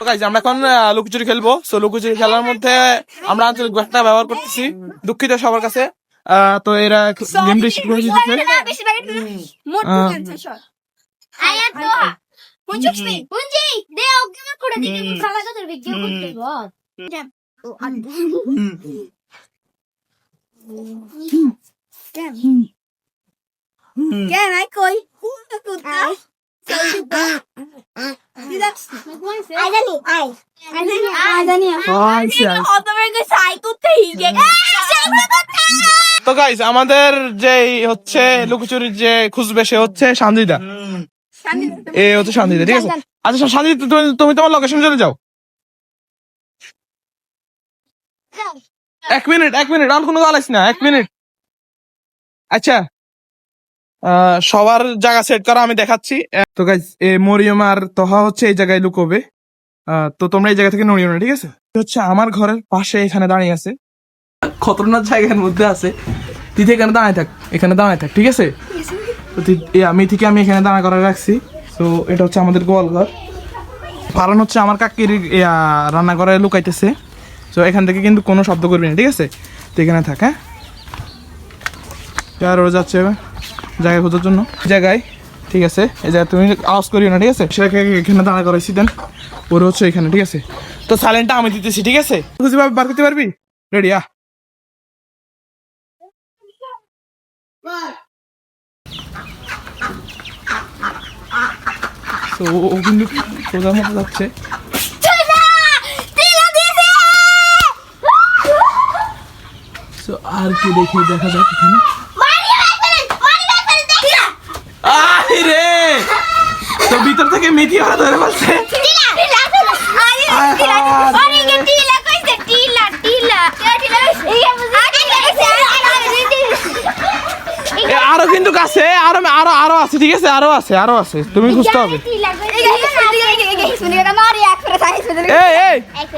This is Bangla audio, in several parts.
তো গাইস আমরা এখন লুকোচুরি খেলবো। সো লুকোচুরি খেলার মধ্যে আমরা আঞ্চলিক ভাষা ব্যবহার করতেছি, দুঃখিত সবার কাছে। তো এরা গেম রিস্ট্রিক্ট করে দিতেছে। তো গাইস আমাদের যে হচ্ছে লুকোচুরির যে খুঁজবে সে হচ্ছে সানজিদা, এ হচ্ছে সানজিদা, ঠিক আছে? আচ্ছা সানজিদা, তুমি তোমার লোকেশন চলে যাও। 1 মিনিট আর কোনো গালাইস না, 1 মিনিট। আচ্ছা সবার জায়গা সেট করা আমি দেখাচ্ছি। তো গাইস মরিয়ম আর তহা হচ্ছে এই জায়গায় লুকোবে। তো তোমরা এই জায়গা থেকে নড়িও না, ঠিক আছে? হচ্ছে আমার ঘরের পাশে এখানে দাঁড়িয়ে আছে, খতরনাক জায়গার মধ্যে আছে। তুই এখানে দাঁড়ায় থাক, এখানে দাঁড়ায় থাক, ঠিক আছে? আমি এখানে দাঁড়া করে রাখছি। তো এটা হচ্ছে আমাদের গোয়ালঘর। কারণ হচ্ছে আমার কাকির রান্নাঘরে লুকাইতেছে। তো এখান থেকে কিন্তু কোনো শব্দ করবি না, ঠিক আছে? তো এখানে থাক। হ্যাঁ, আর ওরা যাচ্ছে জায়গা খোঁজার জন্য জায়গায়, ঠিক আছে? এই জায়গায় তুমি আওয়াজ করিও না, ঠিক আছে? সেটাকে এখানে দাঁড়া করাইছি, দেন ওর হচ্ছে এখানে, ঠিক আছে? তো সাইলেন্টটা আমি দিতেছি, ঠিক আছে? খুঁজে বার করতে পারবি? রেডি? তো ও কিন্তু সোজার মতো যাচ্ছে। আর কি দেখা যাক এখানে। রে তো ভিতর থেকে মিঠি ওরা ধরে বলছে আরো কিন্তু কাছে, আরো আছে, ঠিক আছে? আরো আছে, তুমি খুঁজতে হবে।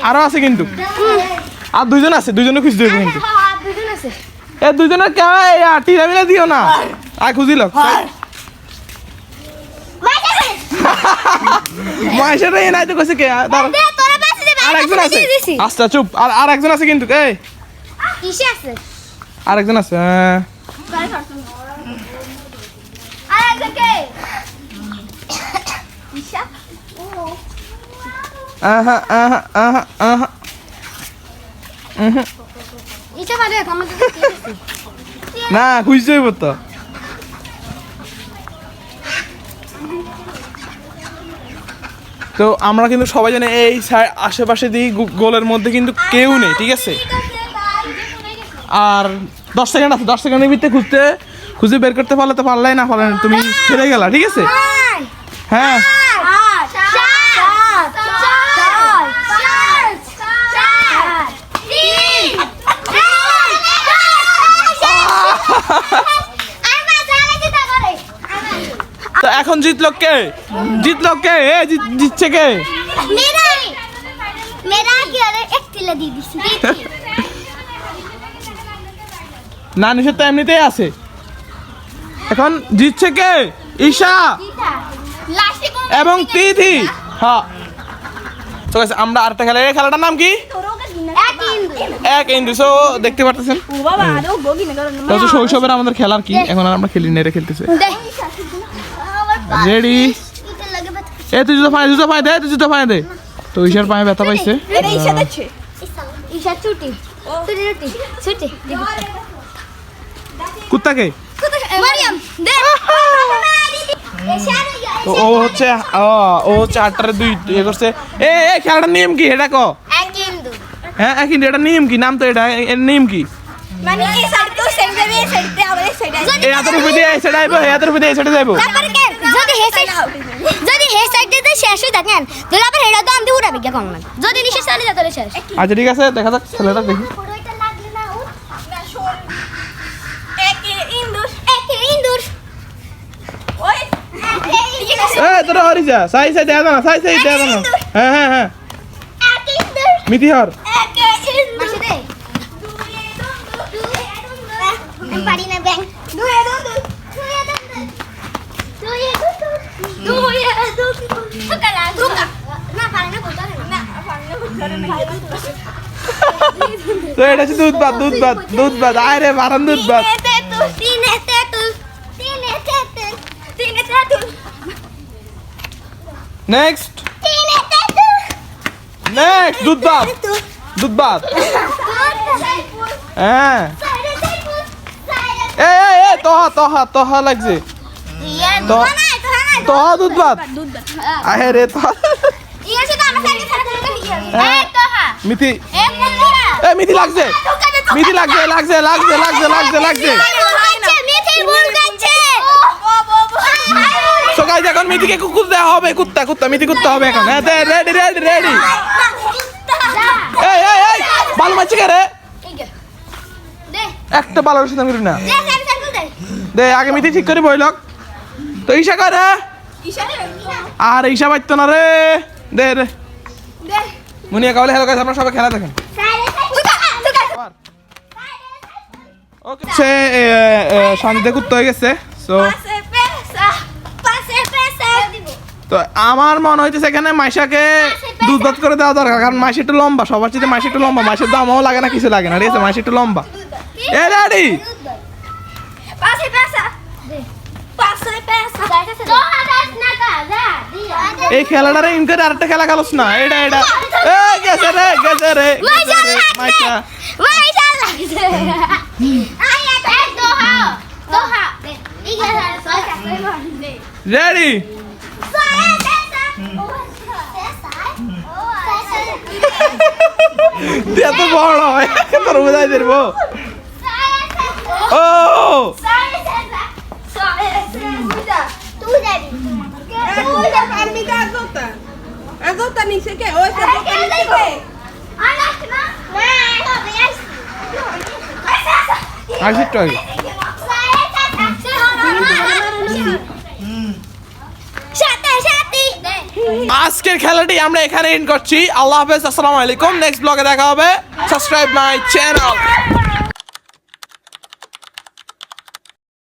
আরো আছে কিন্তু, আর দুইজন আছে, দুইজনে খুঁজতে হবে কিন্তু। দুইজনের টিলা মিলা দিও না, আর খুঁজিল মহেশের নাই তো কইছে কে? আর একজন আছে, আচ্ছা চুপ। আর একজন আছে কিন্তু, আর একজন আছে। না খুঁজতে হইব তো। তো আমরা কিন্তু সবাই জানি এই আশেপাশে দিয়ে গোলের মধ্যে কিন্তু কেউ নেই, ঠিক আছে? আর 10 সেকেন্ড আছে, 10 সেকেন্ডের ভিতরে খুঁজে বের করতে পারলে তো পারলাই, না পারলে তুমি ফেলে গেলা, ঠিক আছে? হ্যাঁ তো এখন জিতলো কে? জিতছে কে? না নিষেধ তো এমনিতেই আছে। এখন জিতছে কে? ঈশা এবং তিথি। হ্যাঁ, তো আমরা আরেকটা খেলা, এই খেলাটার নাম কি? এক ইন্দু। সো দেখতে পারতেছেন শৈশবের আমাদের খেলার কি, এখন আর আমরা খেলি নেড়ে খেলতেছে। রেডি? তুই জুতো পায়ে দে। তো ঈশার পায়ে ব্যথা পাইছে। কুত্তাকে ও হচ্ছে 8টার 2 ইয়ে করছে। খেলাটার নিয়ম কি এটা ক? হ্যাঁ এক ইন্দু, এটা নিয়ম কি? নাম তো এটা, এর নিয়ম কি? হাতের উপরে দিয়ে সেটা যাইবো, হাতের উপরে দিয়ে সেটা যাইবো। আচ্ছা ঠিক আছে, দেখা যাক ছেলেটা, দেখি। তোরা হরি যা, সাই দেয়া না, হ্যাঁ মিতি হর। তো এটা হচ্ছে দুধ ভাত আরে বারান দুধ ভাত নেক্সট দুধ ভাত হ্যাঁ এ তোহা লাগছে তোহা দুধ ভাত আহে রে তোহা মিথি মিথি লাগছে তো গাইস এখন মিথিকে কুকুর দেওয়া হবে কুত্তা মিথি কুত্তা হবে এখন হ্যাঁ রেডি এই ভালো মারছি কে রে একটা ভালোর সাথে করি না দে আগে মিথি ঠিক করে বইলক তো ঈশা করে আর ঈশা পাইতো না রে দে মুনিয়া কাউলে হ্যালো গাইস আপনারা সবাই খেলা দেখেন ওকে সে শান্তিতে কুত্তা হয়ে গেছে সো তো আমার মনে হইতেছে এখানে মাইশাকে দুধ ভাত করে দেওয়া দরকার কারণ মাইশা একটু লম্বা সবার চেয়ে মাইশা একটু লম্বা মাইশের দামও লাগে না কিছু লাগে না ঠিক আছে মাইশা একটু লম্বা এ রেডি এই খেলাটারে ইনকার আরেকটা খেলা খেলোস না এটা এ গেছে রে মাইশা রেডি এত বড় হয় তোর বোঝাই দেবো ও আজকের খেলাটি আমরা এখানে এন্ড করছি আল্লাহ হাফেজ আসসালামু আলাইকুম নেক্সট ব্লগে দেখা হবে সাবস্ক্রাইব মাই চ্যানেল